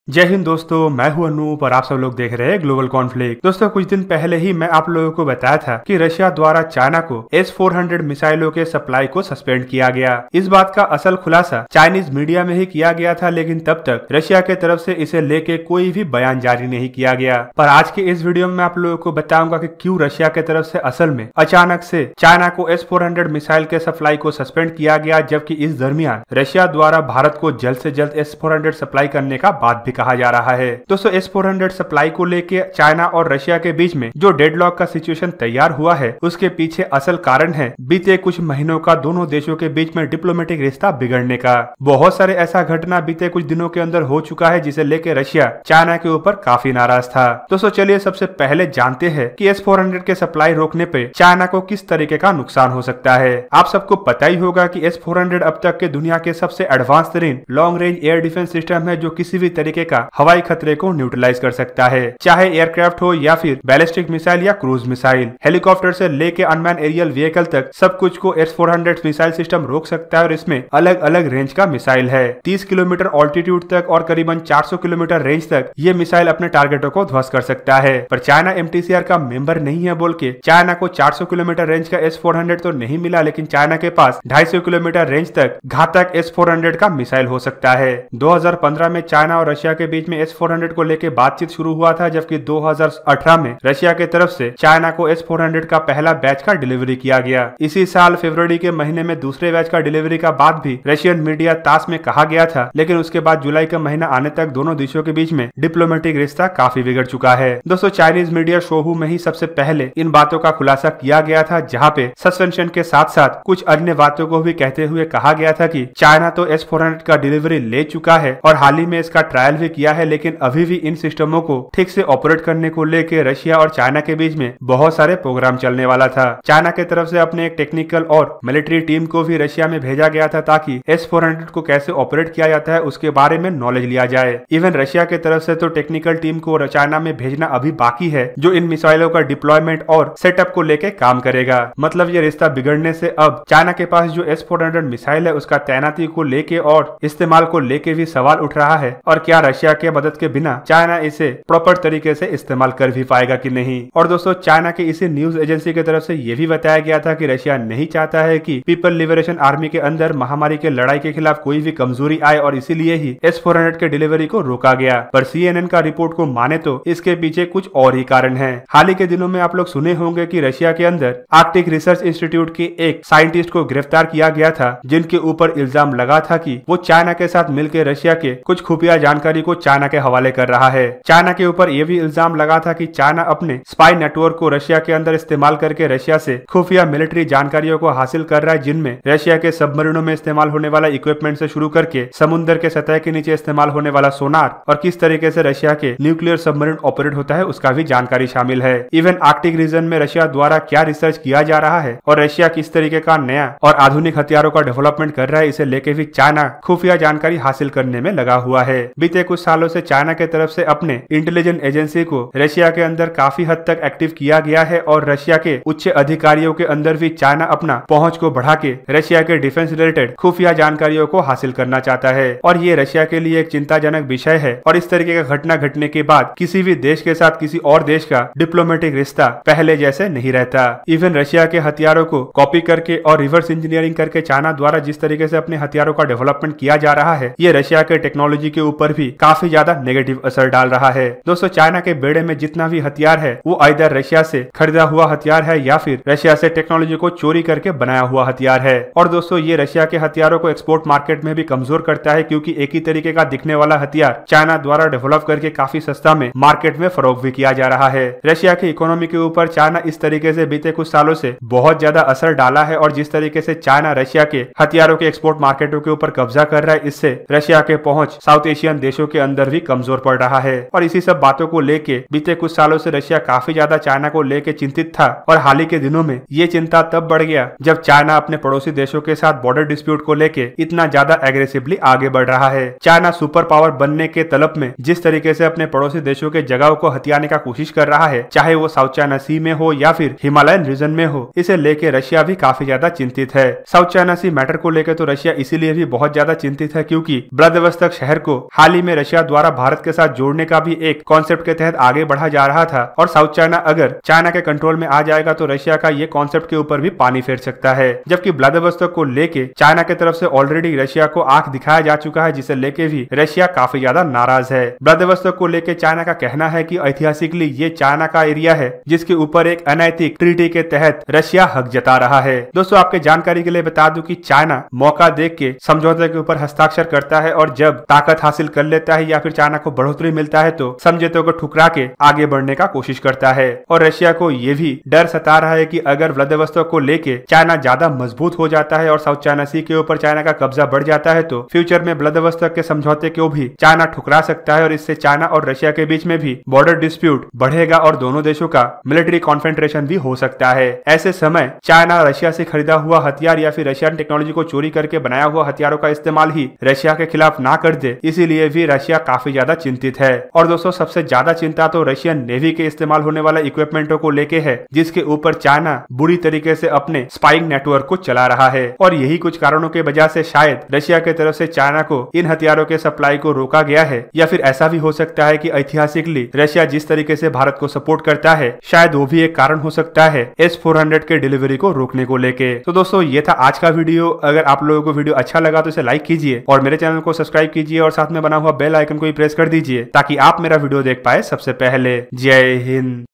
जय हिंद दोस्तों, मैं हूं अनूप और आप सब लोग देख रहे हैं ग्लोबल कॉन्फ्लिक्ट। दोस्तों, कुछ दिन पहले ही मैं आप लोगों को बताया था कि रशिया द्वारा चाइना को S-400 मिसाइलों के सप्लाई को सस्पेंड किया गया। इस बात का असल खुलासा चाइनीज मीडिया में ही किया गया था, लेकिन तब तक रशिया के तरफ से इसे लेके कोई भी बयान जारी नहीं किया गया। पर आज के इस वीडियो में आप लोगों को बताऊंगा कि क्यों रशिया के तरफ से असल में अचानक से चाइना को S-400 मिसाइल के सप्लाई को सस्पेंड किया गया, जबकि इस दरमियान रशिया द्वारा भारत को जल्द से जल्द S-400 सप्लाई करने का बात भी कहा जा रहा है। दोस्तों, S-400 सप्लाई को लेके चाइना और रशिया के बीच में जो डेडलॉक का सिचुएशन तैयार हुआ है, उसके पीछे असल कारण है बीते कुछ महीनों का दोनों देशों के बीच में डिप्लोमेटिक रिश्ता बिगड़ने का। बहुत सारे ऐसा घटना बीते कुछ दिनों के अंदर हो चुका है जिसे लेके रशिया चाइना के ऊपर काफी नाराज था। दोस्तों, चलिए सबसे पहले जानते हैं कि S-400 के सप्लाई रोकने पे चाइना को किस तरीके का नुकसान हो सकता है। आप सबको पता ही होगा कि S-400 अब तक के दुनिया के सबसे एडवांस तरीन long range air defence system है, जो किसी भी तरीके का हवाई खतरे को न्यूट्रलाइज कर सकता है, चाहे एयरक्राफ्ट हो या फिर बैलिस्टिक मिसाइल या क्रूज मिसाइल। हेलीकॉप्टर से लेके अनमैन एरियल व्हीकल तक सब कुछ को S-400 मिसाइल सिस्टम रोक सकता है और इसमें अलग अलग रेंज का मिसाइल है। 30 किलोमीटर ऑल्टीट्यूड तक और करीबन 400 किलोमीटर रेंज तक ये मिसाइल अपने टारगेटों को ध्वस्त कर सकता है। पर चाइना MTCR का मेंबर नहीं है बोल के चाइना को 400 किलोमीटर रेंज का S-400 तो नहीं मिला, लेकिन चाइना के पास 250 किलोमीटर रेंज तक घातक S-400 का मिसाइल हो सकता है। 2015 में चाइना और रशिया के बीच में S-400 को लेकर बातचीत शुरू हुआ था, जबकि 2018 में रशिया के तरफ से चाइना को S-400 का पहला बैच का डिलीवरी किया गया। इसी साल फरवरी के महीने में दूसरे बैच का डिलीवरी का बात भी रशियन मीडिया तास में कहा गया था, लेकिन उसके बाद जुलाई का महीना आने तक दोनों देशों के बीच में डिप्लोमेटिक रिश्ता काफी बिगड़ चुका है। दोस्तों, चाइनीज मीडिया शोहू में ही सबसे पहले इन बातों का खुलासा किया गया था, जहाँ पे सस्पेंशन के साथ साथ कुछ अन्य बातों को भी कहते हुए कहा गया था कि चाइना तो S-400 का डिलीवरी ले चुका है और हाल ही में इसका ट्रायल भी किया है, लेकिन अभी भी इन सिस्टमों को ठीक से ऑपरेट करने को लेकर रशिया और चाइना के बीच में बहुत सारे प्रोग्राम चलने वाला था। चाइना के तरफ से अपने एक टेक्निकल और मिलिट्री टीम को भी रशिया में भेजा गया था, ताकि S-400 को कैसे ऑपरेट किया जाता है उसके बारे में नॉलेज लिया जाए। इवन रशिया के तरफ से तो टेक्निकल टीम को चाइना में भेजना अभी बाकी है, जो इन मिसाइलों का डिप्लॉयमेंट और सेटअप को लेकर काम करेगा। मतलब ये रिश्ता बिगड़ने से अब चाइना के पास जो S-400 मिसाइल है उसका तैनाती को लेके और इस्तेमाल को लेके भी सवाल उठ रहा है, और क्या रशिया के मदद के बिना चाइना इसे प्रॉपर तरीके से इस्तेमाल कर भी पाएगा कि नहीं। और दोस्तों, चाइना के इसी न्यूज एजेंसी की तरफ से यह भी बताया गया था कि रशिया नहीं चाहता है कि पीपल लिबरेशन आर्मी के अंदर महामारी के लड़ाई के खिलाफ कोई भी कमजोरी आए, और इसीलिए ही S-400 के डिलीवरी को रोका गया। पर CNN का रिपोर्ट को माने तो इसके पीछे कुछ और ही कारण है। हाल ही के दिनों में आप लोग सुने होंगे कि रशिया के अंदर आर्कटिक रिसर्च इंस्टीट्यूट के एक साइंटिस्ट को गिरफ्तार किया गया था, जिनके ऊपर इल्जाम लगा था कि वो चाइना के साथ मिलकर रशिया के कुछ खुफिया जानकारी को चाइना के हवाले कर रहा है। चाइना के ऊपर यह भी इल्जाम लगा था कि चाइना अपने स्पाई नेटवर्क को रशिया के अंदर इस्तेमाल करके रशिया से खुफिया मिलिट्री जानकारियों को हासिल कर रहा है, जिनमें रशिया के सबमरीनों में इस्तेमाल होने वाला इक्विपमेंट से शुरू करके समुद्र के सतह के नीचे इस्तेमाल होने वाला सोनार और किस तरीके से रशिया के न्यूक्लियर सबमरीन ऑपरेट होता है उसका भी जानकारी शामिल है। इवन आर्कटिक रीजन में रशिया द्वारा क्या रिसर्च किया जा रहा है और रशिया किस तरीके का नया और आधुनिक हथियारों का डेवलपमेंट कर रहा है, इसे लेके भी चाइना खुफिया जानकारी हासिल करने में लगा हुआ है। बीते कुछ सालों से चाइना के तरफ से अपने इंटेलिजेंस एजेंसी को रशिया के अंदर काफी हद तक एक्टिव किया गया है, और रशिया के उच्च अधिकारियों के अंदर भी चाइना अपना पहुंच को बढ़ा के रशिया के डिफेंस रिलेटेड खुफिया जानकारियों को हासिल करना चाहता है। और ये रशिया के लिए एक चिंताजनक विषय है, और इस तरीके का घटना घटने के बाद किसी भी देश के साथ किसी और देश का डिप्लोमेटिक रिश्ता पहले जैसे नहीं रहता। इवन रशिया के हथियारों को कॉपी करके और रिवर्स इंजीनियरिंग करके चाइना द्वारा जिस तरीके से अपने हथियारों का डेवलपमेंट किया जा रहा है, ये रशिया के टेक्नोलॉजी के ऊपर भी काफी ज्यादा नेगेटिव असर डाल रहा है। दोस्तों, चाइना के बेड़े में जितना भी हथियार है वो आइदर रशिया से खरीदा हुआ हथियार है या फिर रशिया से टेक्नोलॉजी को चोरी करके बनाया हुआ हथियार है। और दोस्तों, ये रशिया के हथियारों को एक्सपोर्ट मार्केट में भी कमजोर करता है, क्योंकि एक ही तरीके का दिखने वाला हथियार चाइना द्वारा डेवलप करके काफी सस्ता में मार्केट में फरोख्त भी किया जा रहा है। रशिया की इकोनॉमी के ऊपर चाइना इस तरीके से बीते कुछ सालों से बहुत ज्यादा असर डाला है, और जिस तरीके से चाइना रशिया के हथियारों के एक्सपोर्ट मार्केटों के ऊपर कब्जा कर रहा है, इससे रशिया के पहुंच साउथ एशियन देशों के अंदर भी कमजोर पड़ रहा है। और इसी सब बातों को लेके बीते कुछ सालों से रशिया काफी ज्यादा चाइना को लेके चिंतित था, और हाल ही के दिनों में ये चिंता तब बढ़ गया जब चाइना अपने पड़ोसी देशों के साथ बॉर्डर डिस्प्यूट को लेके इतना ज्यादा एग्रेसिवली आगे बढ़ रहा है। चाइना सुपर पावर बनने के तलब में जिस तरीके से अपने पड़ोसी देशों के जगहों को हथियाने का कोशिश कर रहा है, चाहे वो साउथ चाइना सी में हो या फिर हिमालयन रीजन में हो, इसे लेके रशिया भी काफी ज्यादा चिंतित है। साउथ चाइना सी मैटर को लेकर तो रशिया इसीलिए भी बहुत ज्यादा चिंतित है क्योंकि व्लादिवोस्तोक शहर को हाल ही में रशिया द्वारा भारत के साथ जोड़ने का भी एक कॉन्सेप्ट के तहत आगे बढ़ा जा रहा था और साउथ चाइना अगर चाइना के कंट्रोल में आ जाएगा तो रशिया का ये कॉन्सेप्ट के ऊपर भी पानी फेर सकता है। जबकि व्लादिवोस्तोक को लेके चाइना की तरफ से ऑलरेडी रशिया को आंख दिखाया जा चुका है, जिसे लेके भी रशिया काफी ज्यादा नाराज है। व्लादिवोस्तोक को लेके चाइना का कहना है कि ऐतिहासिकली ये चाइना का एरिया है जिसके ऊपर एक अनैतिक ट्रीटी के तहत रशिया हक जता रहा है। दोस्तों आपके जानकारी के लिए बता दूं कि चाइना मौका देख के समझौते के ऊपर हस्ताक्षर करता है और जब ताकत हासिल कर लेता है या फिर चाइना को बढ़ोतरी मिलता है तो समझौते को ठुकरा के आगे बढ़ने का कोशिश करता है। और रशिया को ये भी डर सता रहा है कि अगर व्लादिवोस्तोक को लेके चाइना ज्यादा मजबूत हो जाता है और साउथ चाइना सी के ऊपर चाइना का कब्जा बढ़ जाता है तो फ्यूचर में व्लादिवोस्तोक के समझौते को भी चाइना ठुकरा सकता है और इससे चाइना और रशिया के बीच में भी बॉर्डर डिस्प्यूट बढ़ेगा और दोनों देशों का मिलिट्री कॉन्फ्रंटेशन भी हो सकता है। ऐसे समय चाइना रशिया से खरीदा हुआ हथियार या फिर रशियन टेक्नोलॉजी को चोरी करके बनाया हुआ हथियारों का इस्तेमाल ही रशिया के खिलाफ ना कर दे, इसीलिए भी रशिया काफी ज्यादा चिंतित है। और दोस्तों सबसे ज्यादा चिंता तो रशियन नेवी के इस्तेमाल होने वाला इक्विपमेंटों को लेके है जिसके ऊपर चाइना बुरी तरीके से अपने स्पाइंग नेटवर्क को चला रहा है और यही कुछ कारणों के वजह से शायद रशिया की तरफ से चाइना को इन हथियारों के सप्लाई को रोका गया है। या फिर ऐसा भी हो सकता है कि ऐतिहासिकली रशिया जिस तरीके से भारत को सपोर्ट करता है शायद वो भी एक कारण हो सकता है S-400 के डिलीवरी को रोकने को लेके। तो दोस्तों ये था आज का वीडियो। अगर आप लोगों को वीडियो अच्छा लगा तो इसे लाइक कीजिए और मेरे चैनल को सब्सक्राइब कीजिए और साथ में बना हुआ बेल आइकन को भी प्रेस कर दीजिए ताकि आप मेरा वीडियो देख पाए सबसे पहले। जय हिंद।